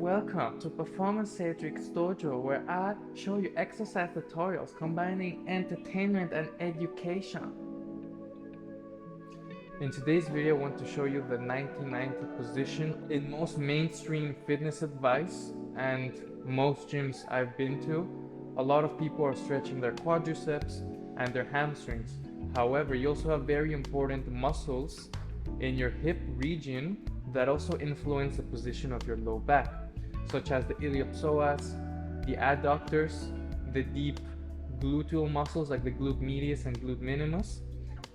welcome to Performance Matrix Dojo, where I show you exercise tutorials combining entertainment and education. In today's video, I want to show you the 1990 position in most mainstream fitness advice and most gyms I've been to. A lot of people are stretching their quadriceps and their hamstrings. However, you also have very important muscles in your hip region that also influence the position of your low back, such as the iliopsoas, the adductors, the deep gluteal muscles like the glute medius and glute minimus,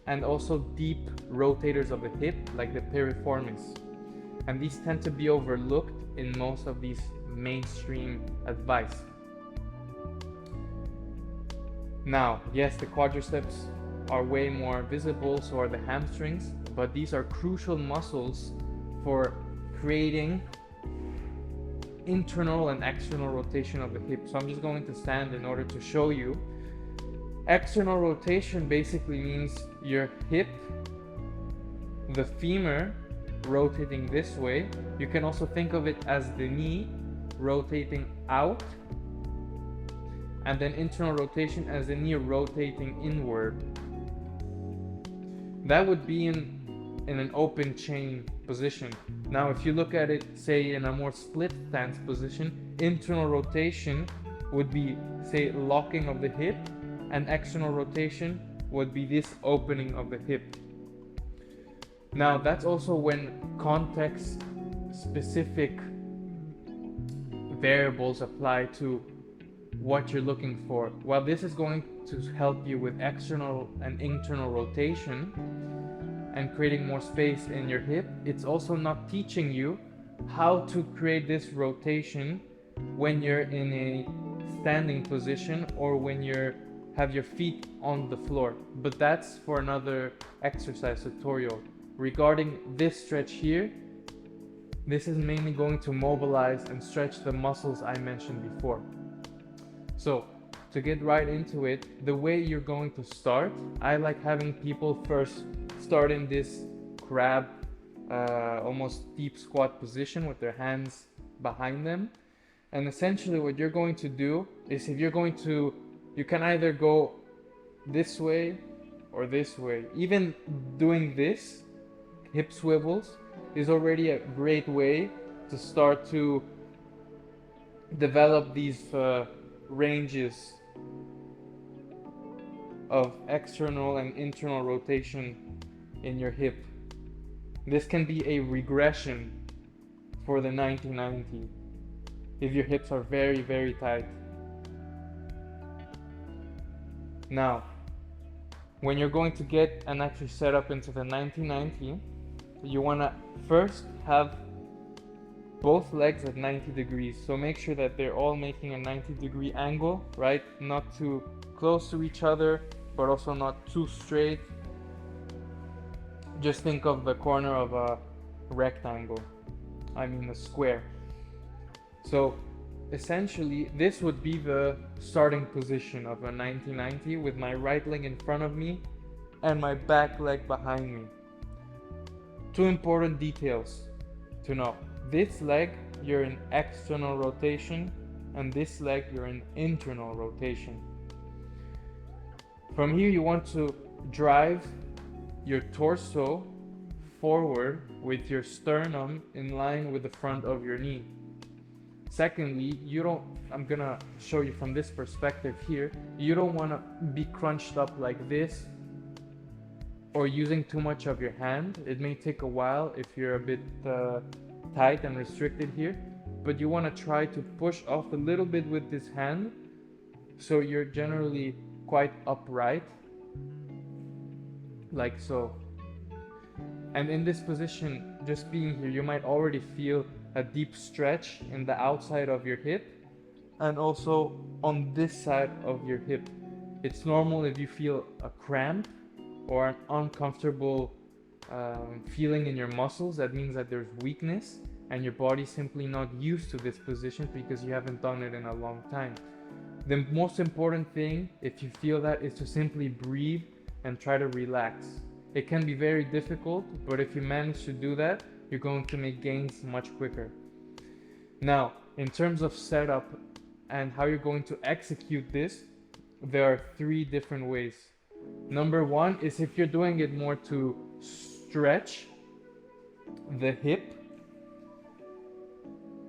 and also deep rotators of the hip like the piriformis. And these tend to be overlooked in most of these mainstream advice. Now, yes, the quadriceps are way more visible, so are the hamstrings, but these are crucial muscles for creating internal and external rotation of the hip. So I'm just going to stand in order to show you. External rotation basically means your hip, the femur, rotating this way. You can also think of it as the knee rotating out, and then internal rotation as the knee rotating inward. That would be in an open chain position. Now if you look at it, say in a more split stance position, internal rotation would be, say, locking of the hip, and external rotation would be this opening of the hip. Now that's also when context specific variables apply to what you're looking for. While this is going to help you with external and internal rotation and creating more space in your hip, it's also not teaching you how to create this rotation when you're in a standing position or when you have your feet on the floor. But that's for another exercise tutorial. Regarding this stretch here, this is mainly going to mobilize and stretch the muscles I mentioned before. So to get right into it, the way you're going to start, I like having people first start in this crab, almost deep squat position with their hands behind them. And essentially what you're going to do is, if you're going to, you can either go this way or this way. Even doing this, hip swivels, is already a great way to start to develop these ranges of external and internal rotation in your hip. This can be a regression for the 1990 if your hips are very, very tight. Now, when you're going to get and actually set up into the 1990, you want to first have both legs at 90 degrees. So make sure that they're all making a 90-degree angle, right? Not too close to each other, but also not too straight. Just think of the corner of a rectangle, a square. So essentially this would be the starting position of a 1990, with my right leg in front of me and my back leg behind me. Two important details to know. This leg, you're in external rotation, and this leg, you're in internal rotation. From here, you want to drive your torso forward with your sternum in line with the front of your knee. Secondly, I'm gonna show you from this perspective here, you don't want to be crunched up like this or using too much of your hand. It may take a while if you're a bit tight and restricted here, but you want to try to push off a little bit with this hand so you're generally quite upright, like so. And in this position, just being here, you might already feel a deep stretch in the outside of your hip and also on this side of your hip. It's normal if you feel a cramp or an uncomfortable feeling in your muscles. That means that there's weakness and your body's simply not used to this position because you haven't done it in a long time. The most important thing, if you feel that, is to simply breathe and try to relax. It can be very difficult, but if you manage to do that, you're going to make gains much quicker. Now, in terms of setup and how you're going to execute this, there are three different ways. Number one is if you're doing it more to stretch the hip,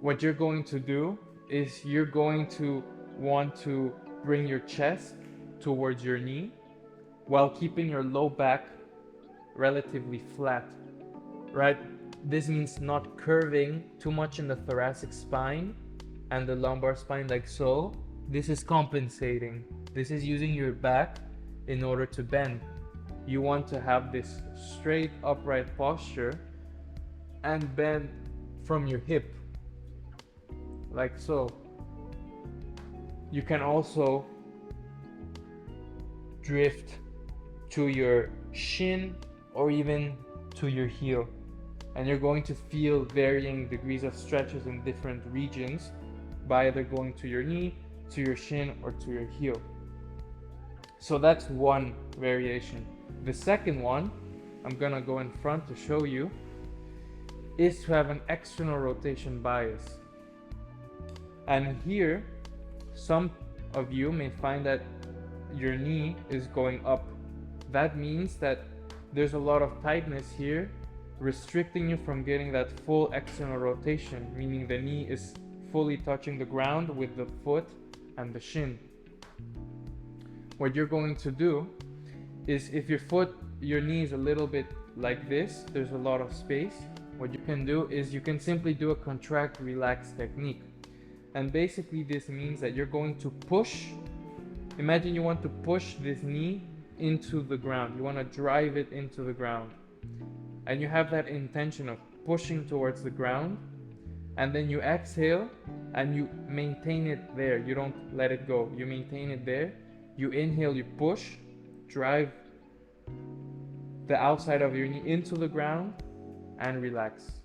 what you're going to do is you're going to want to bring your chest towards your knee while keeping your low back relatively flat, right? This means not curving too much in the thoracic spine and the lumbar spine like so. This is compensating. This is using your back in order to bend. You want to have this straight upright posture and bend from your hip like so. You can also drift to your shin or even to your heel, and you're going to feel varying degrees of stretches in different regions by either going to your knee, to your shin, or to your heel. So that's one variation. The second one, I'm gonna go in front to show you, is to have an external rotation bias. And here, some of you may find that your knee is going up. That means that there's a lot of tightness here, restricting you from getting that full external rotation, meaning the knee is fully touching the ground with the foot and the shin. What you're going to do is, if your knee is a little bit like this, there's a lot of space, what you can do is you can simply do a contract relax technique. And basically this means that you're going to push. Imagine you want to push this knee into the ground. You want to drive it into the ground. And you have that intention of pushing towards the ground. And then you exhale and you maintain it there. You don't let it go. You maintain it there. You inhale, you push, drive the outside of your knee into the ground and relax.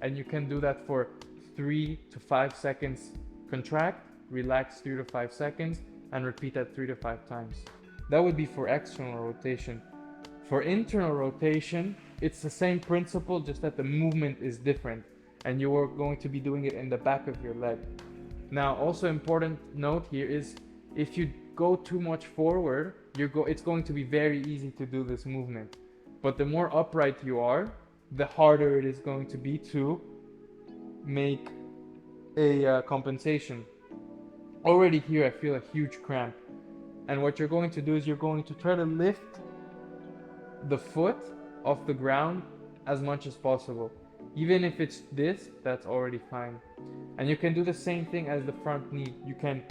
And you can do that for 3 to 5 seconds. Contract, relax 3 to 5 seconds, and repeat that 3 to 5 times. That would be for external rotation. For internal rotation, it's the same principle, just that the movement is different, and you are going to be doing it in the back of your leg. Now, also important note here is, if you go too much forward, it's going to be very easy to do this movement. But the more upright you are, the harder it is going to be to make a compensation. Already here I feel a huge cramp, and what you're going to do is you're going to try to lift the foot off the ground as much as possible. Even if it's this, that's already fine. And you can do the same thing as the front knee. You can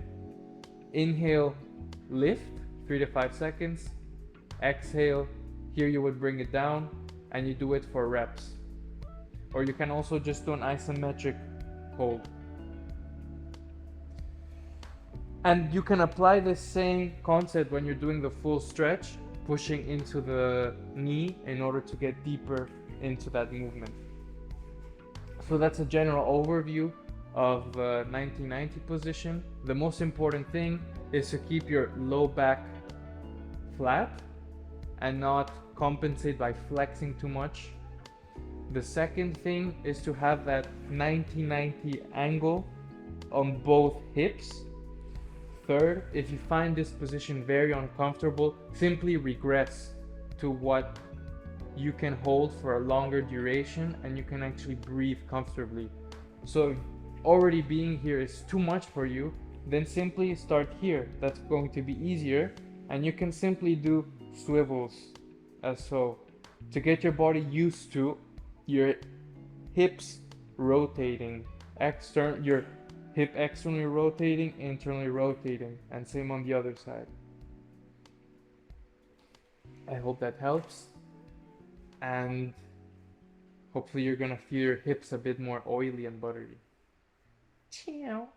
inhale, lift 3 to 5 seconds, exhale, here you would bring it down, and you do it for reps. Or you can also just do an isometric hold. And you can apply the same concept when you're doing the full stretch, pushing into the knee in order to get deeper into that movement. So that's a general overview of the 1990 position. The most important thing is to keep your low back flat and not compensate by flexing too much. The second thing is to have that 90-90 angle on both hips. Third, if you find this position very uncomfortable, simply regress to what you can hold for a longer duration and you can actually breathe comfortably. So if already being here is too much for you, then simply start here. That's going to be easier, and you can simply do swivels as so, to get your body used to your hips rotating, your hip externally rotating, internally rotating, and same on the other side. I hope that helps, and hopefully you're gonna feel your hips a bit more oily and buttery. Ciao.